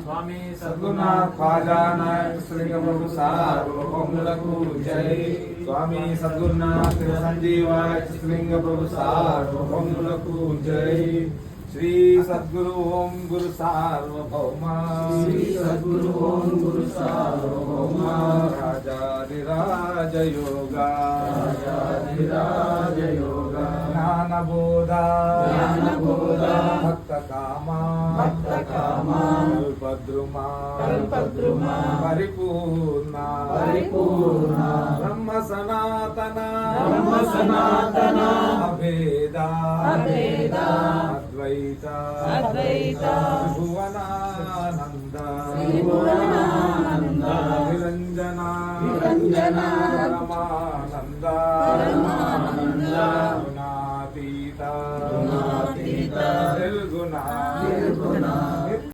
స్వామి సద్గురునాథ్ ఖ్వాజా నాయక్ శ్రీలింగ ప్రభు సార్వభౌములకు జై. స్వామి సద్గురునాథ్ సంజీవాయ శ్రీలింగ ప్రభు సార్వభౌములకు జై. శ్రీ సద్గురు ఓం గురు సార్వభౌమ, శ్రీ సద్గురు ఓం గురు సార్వభౌమ. రాజాధిరాజ యోగా, రాజాధిరాజ యోగా. జ్ఞానబోధ, జ్ఞానబోధ. భక్త కామా, భక్త కామా. కల్పద్రుమా, కల్పద్రుమా. పరిపూర్ణ, పరిపూర్ణ. బ్రహ్మ సనాతన, బ్రహ్మ సనాతన. అభేద, అభేద. అద్వైత, అద్వైత. భువనానంద,